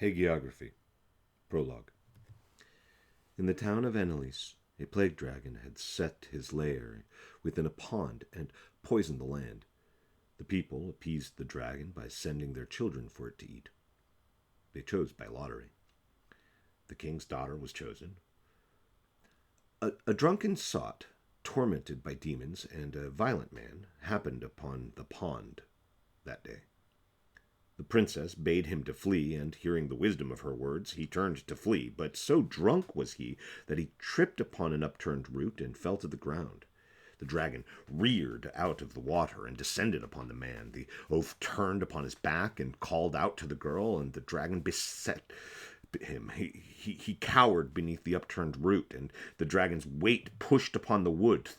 Hagiography. Prologue. In the town of Ennelis, a plague dragon had set his lair within a pond and poisoned the land. The people appeased the dragon by sending their children for it to eat. They chose by lottery. The king's daughter was chosen. A drunken sot, tormented by demons, and a violent man happened upon the pond that day. The princess bade him to flee, and hearing the wisdom of her words, he turned to flee. But so drunk was he that he tripped upon an upturned root and fell to the ground. The dragon reared out of the water and descended upon the man. The oaf turned upon his back and called out to the girl, and the dragon beset him. He cowered beneath the upturned root, and the dragon's weight pushed upon the wood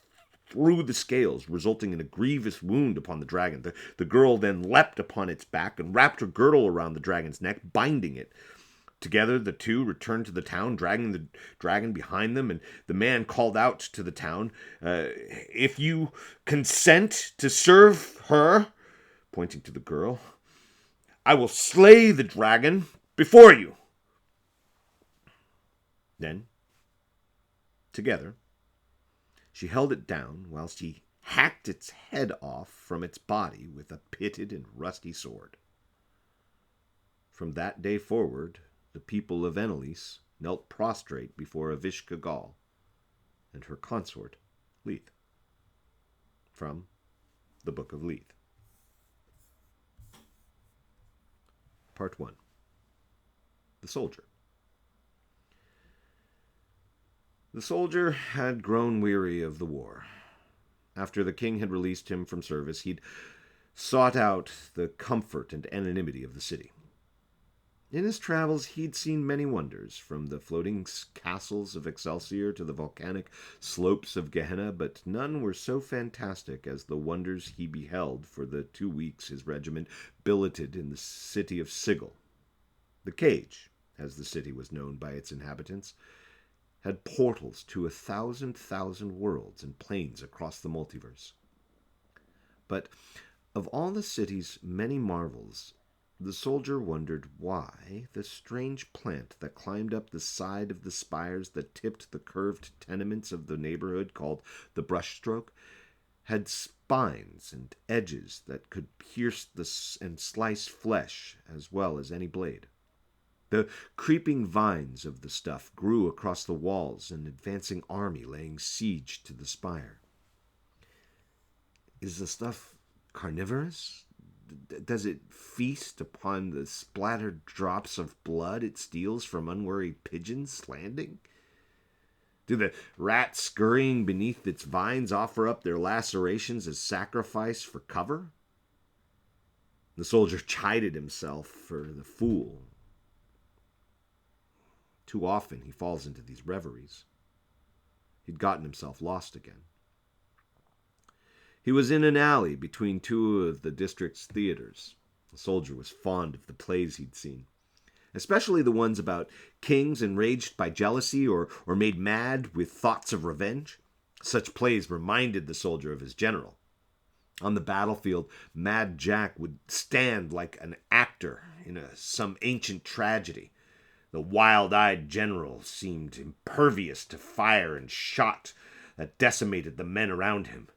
through the scales, resulting in a grievous wound upon the dragon. The girl then leapt upon its back and wrapped her girdle around the dragon's neck, binding it. Together the two returned to the town, dragging the dragon behind them, and the man called out to the town, "If you consent to serve her," pointing to the girl, "I will slay the dragon before you." Then, together, she held it down whilst he hacked its head off from its body with a pitted and rusty sword. From that day forward, the people of Ennelis knelt prostrate before Avishka Gal and her consort, Leith. From the Book of Leith. Part 1. The Soldier. The soldier had grown weary of the war. After the king had released him from service, he'd sought out the comfort and anonymity of the city. In his travels, he'd seen many wonders, from the floating castles of Excelsior to the volcanic slopes of Gehenna, but none were so fantastic as the wonders he beheld for the 2 weeks his regiment billeted in the city of Sigil. The Cage, as the city was known by its inhabitants, had portals to 1,000,000 worlds and planes across the multiverse. But of all the city's many marvels, the soldier wondered why the strange plant that climbed up the side of the spires that tipped the curved tenements of the neighborhood, called the brushstroke, had spines and edges that could pierce and slice flesh as well as any blade. The creeping vines of the stuff grew across the walls, an advancing army laying siege to the spire. Is the stuff carnivorous? Does it feast upon the splattered drops of blood it steals from unwary pigeons landing? Do the rats scurrying beneath its vines offer up their lacerations as sacrifice for cover? The soldier chided himself for the fool. Too often he falls into these reveries. He'd gotten himself lost again. He was in an alley between two of the district's theaters. The soldier was fond of the plays he'd seen, especially the ones about kings enraged by jealousy or made mad with thoughts of revenge. Such plays reminded the soldier of his general. On the battlefield, Mad Jack would stand like an actor in some ancient tragedy. The wild-eyed general seemed impervious to fire and shot that decimated the men around him,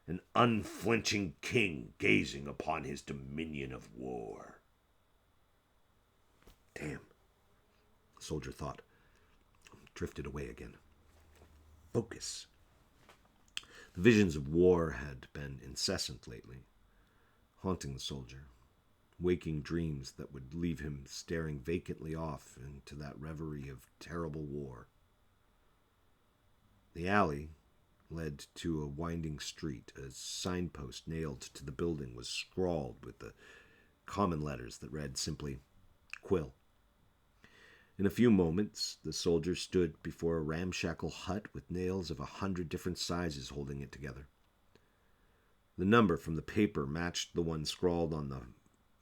an unflinching king gazing upon his dominion of war. Damn, the soldier thought. Drifted away again. Focus. The visions of war had been incessant lately, haunting the soldier. Waking dreams that would leave him staring vacantly off into that reverie of terrible war. The alley led to a winding street. A signpost nailed to the building was scrawled with the common letters that read simply, Quill. In a few moments, the soldier stood before a ramshackle hut with nails of 100 different sizes holding it together. The number from the paper matched the one scrawled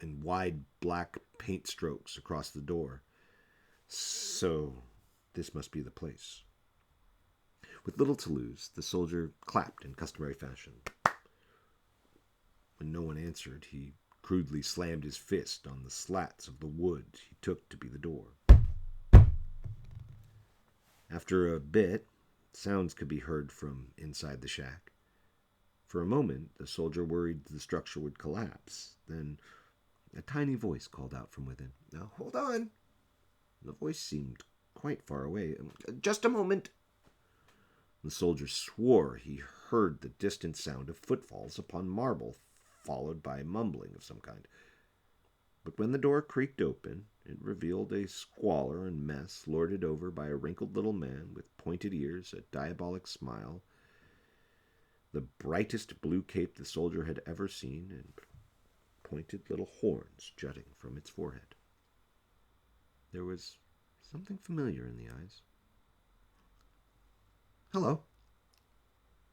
in wide black paint strokes across the door. So this must be the place. With little to lose, the soldier clapped in customary fashion. When no one answered, he crudely slammed his fist on the slats of the wood he took to be the door. After a bit, sounds could be heard from inside the shack. For a moment, the soldier worried the structure would collapse. Then a tiny voice called out from within. "Now, hold on." The voice seemed quite far away. "Just a moment." The soldier swore he heard the distant sound of footfalls upon marble, followed by mumbling of some kind. But when the door creaked open, it revealed a squalor and mess lorded over by a wrinkled little man with pointed ears, a diabolic smile, the brightest blue cape the soldier had ever seen, and pointed little horns jutting from its forehead. There was something familiar in the eyes. "Hello."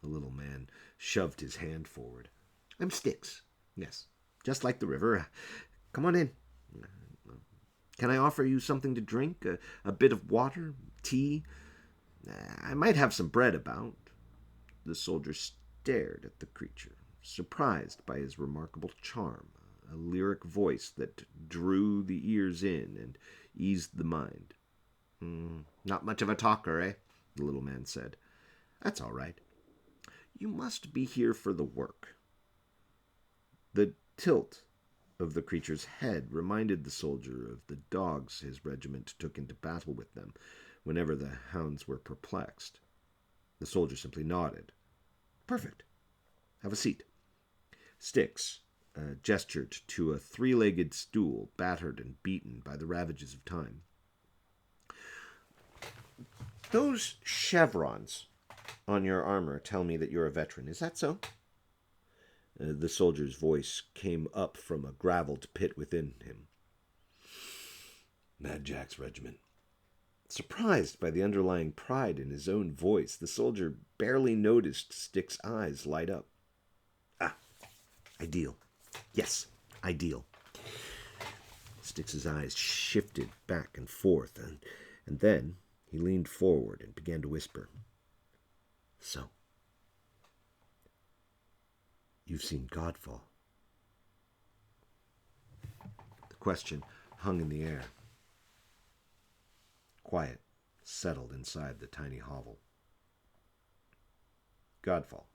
The little man shoved his hand forward. "I'm Styx. Yes, just like the river. Come on in. Can I offer you something to drink? A bit of water? Tea? I might have some bread about." The soldier stared at the creature, surprised by his remarkable charm, a lyric voice that drew the ears in and eased the mind. Not much of a talker, eh?" the little man said. "That's all right. You must be here for the work." The tilt of the creature's head reminded the soldier of the dogs his regiment took into battle with them whenever the hounds were perplexed. The soldier simply nodded. "Perfect. Have a seat." Styx gestured to a three-legged stool, battered and beaten by the ravages of time. "Those chevrons on your armor tell me that you're a veteran. Is that so?" The soldier's voice came up from a graveled pit within him. "Mad Jack's regiment." Surprised by the underlying pride in his own voice, the soldier barely noticed Styx's eyes light up. "Ah, ideal. Yes, ideal." Styx's eyes shifted back and forth, and then he leaned forward and began to whisper. "So, you've seen Godfall?" The question hung in the air. Quiet settled inside the tiny hovel. Godfall,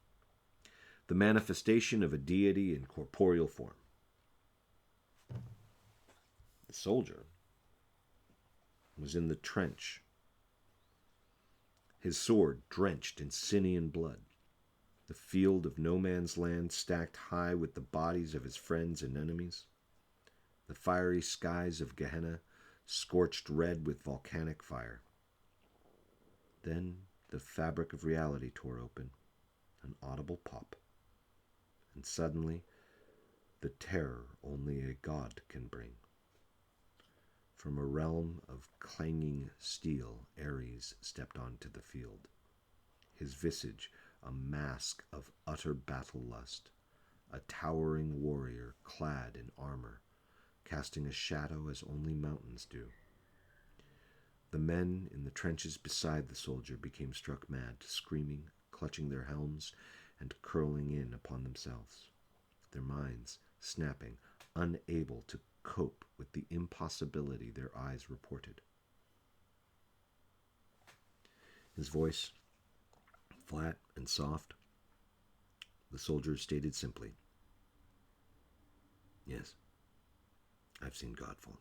the manifestation of a deity in corporeal form. The soldier was in the trench, his sword drenched in Sinian blood, the field of no man's land stacked high with the bodies of his friends and enemies, the fiery skies of Gehenna scorched red with volcanic fire. Then the fabric of reality tore open, an audible pop, and suddenly the terror only a god can bring. From a realm of clanging steel, Ares stepped onto the field, his visage a mask of utter battle lust, a towering warrior clad in armor, casting a shadow as only mountains do. The men in the trenches beside the soldier became struck mad, screaming, clutching their helms, and curling in upon themselves, their minds snapping, unable to cope with the impossibility their eyes reported. His voice, flat and soft, the soldier stated simply, "Yes, I've seen Godfall."